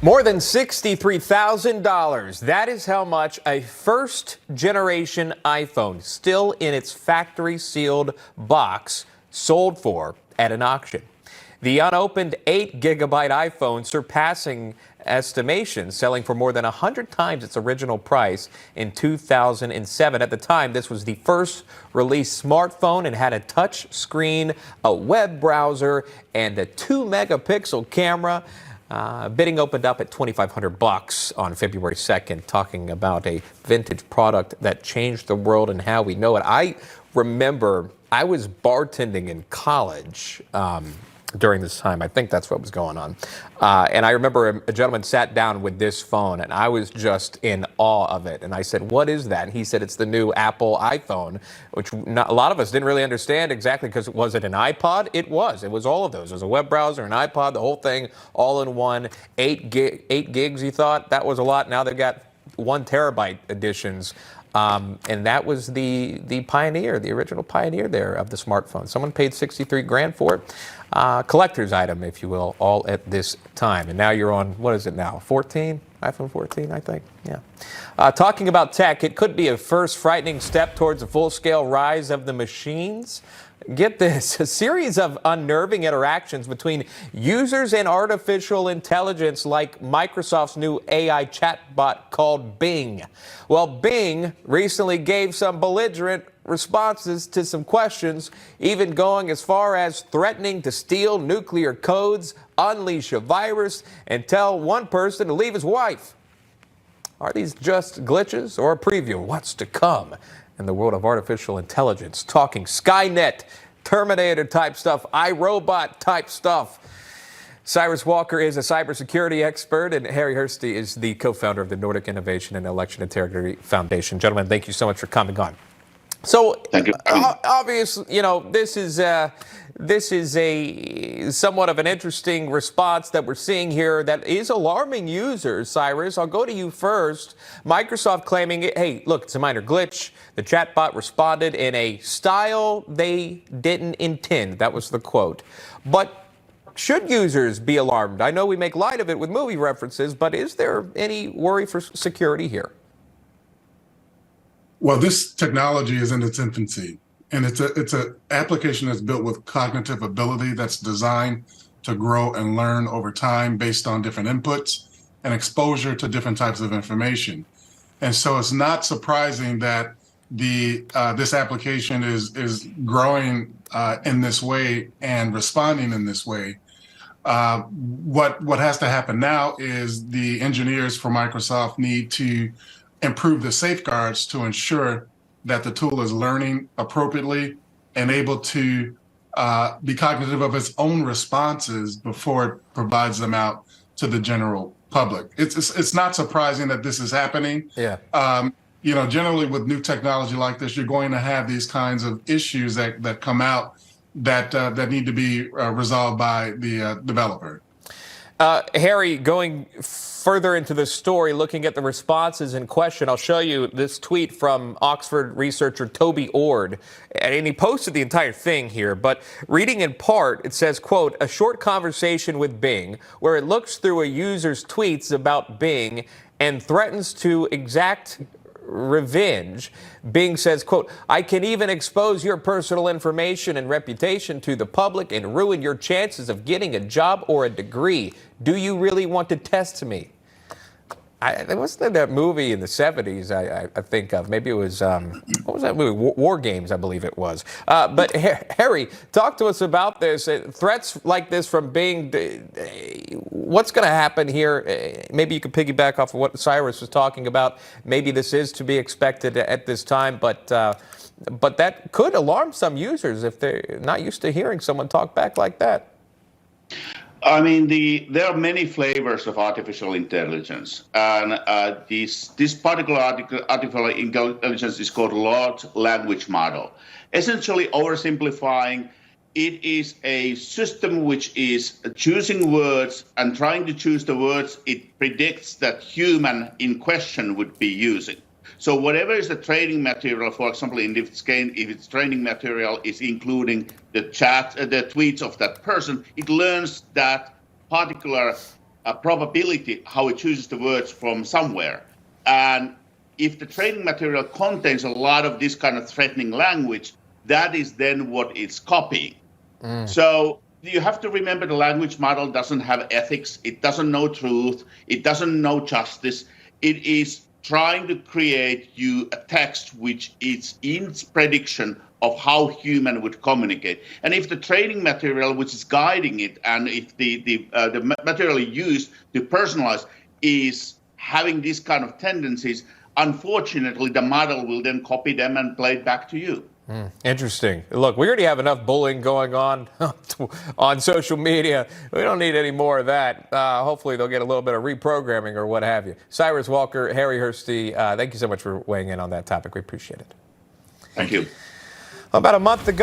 More than $63,000. That is how much a first-generation iPhone, still in its factory-sealed box, sold for at an auction. The unopened 8-gigabyte iPhone surpassing estimations, selling for more than 100 times its original price in 2007. At the time, this was the first released smartphone and had a touch screen, a web browser, and a 2-megapixel camera. Bidding opened up at $2,500 on February 2nd, talking about a vintage product that changed the world and how we know it. I remember I was bartending in college during this time. I think that's what was going on. And I remember a gentleman sat down with this phone, and I was just in awe of it. And I said, "What is that?" And he said, "It's the new Apple iPhone," which a lot of us didn't really understand exactly, because was it an iPod? It was. It was all of those. It was a web browser, an iPod, the whole thing, all in one. 8 gigs, you thought? That was a lot. Now they've got 1 terabyte editions. And that was the pioneer, the original pioneer there of the smartphone. Someone paid 63 grand for it. Collector's item, if you will, all at this time. And now you're on, what is it now, 14? iPhone 14, I think. Yeah. Talking about tech, it could be a first frightening step towards a full-scale rise of the machines. Get this, a series of unnerving interactions between users and artificial intelligence, like Microsoft's new AI chatbot called Bing. Well, Bing recently gave some belligerent responses to some questions, even going as far as threatening to steal nuclear codes, unleash a virus, and tell one person to leave his wife. Are these just glitches or a preview of what's to come in the world of artificial intelligence? Talking Skynet, Terminator type stuff, iRobot type stuff. Cyrus Walker is a cybersecurity expert, and Harry Hursty is the co-founder of the Nordic Innovation and Election Integrity Foundation. Gentlemen, thank you so much for coming on. So, obviously, you know, this is a somewhat of an interesting response that we're seeing here that is alarming users. Cyrus, I'll go to you first. Microsoft claiming, hey, look, it's a minor glitch. The chatbot responded in a style they didn't intend. That was the quote. But should users be alarmed? I know we make light of it with movie references, but is there any worry for security here? Well, this technology is in its infancy, and it's a application that's built with cognitive ability that's designed to grow and learn over time based on different inputs and exposure to different types of information. And so it's not surprising that this application is growing in this way and responding in this way. What has to happen now is the engineers for Microsoft need to improve the safeguards to ensure that the tool is learning appropriately and able to be cognitive of its own responses before it provides them out to the general public. It's not surprising that this is happening. Yeah. You know, generally with new technology like this, you're going to have these kinds of issues that come out that need to be resolved by the developer. Harry, going further into the story, looking at the responses in question, I'll show you this tweet from Oxford researcher Toby Ord, and he posted the entire thing here, but reading in part, it says, quote, "A short conversation with Bing, where it looks through a user's tweets about Bing and threatens to exact revenge. Bing says, quote, I can even expose your personal information and reputation to the public and ruin your chances of getting a job or a degree. Do you really want to test me?" There was that movie in the 70s I think of. Maybe it was, what was that movie? War Games, I believe it was. But Harry, talk to us about this. Threats like this from Bing, what's going to happen here? Maybe you could piggyback off of what Cyrus was talking about. Maybe this is to be expected at this time, but that could alarm some users if they're not used to hearing someone talk back like that. I mean, there are many flavors of artificial intelligence, and this particular artificial intelligence is called large language model. Essentially, oversimplifying, it is a system which is choosing words and trying to choose the words it predicts that human in question would be using. So whatever is the training material, for example, in this case, if its training material is including the tweets of that person, it learns that particular probability how it chooses the words from somewhere. And if the training material contains a lot of this kind of threatening language, that is then what it's copying. So you have to remember the language model doesn't have ethics. It doesn't know truth. It doesn't know justice. It is trying to create you a text which is in its prediction of how human would communicate. And if the training material which is guiding it, and if the material used to personalize is having these kind of tendencies, unfortunately, the model will then copy them and play it back to you. Interesting. Look, we already have enough bullying going on social media. We don't need any more of that. Hopefully, they'll get a little bit of reprogramming or what have you. Cyrus Walker, Harry Hursty, thank you so much for weighing in on that topic. We appreciate it. Thank you. About a month ago,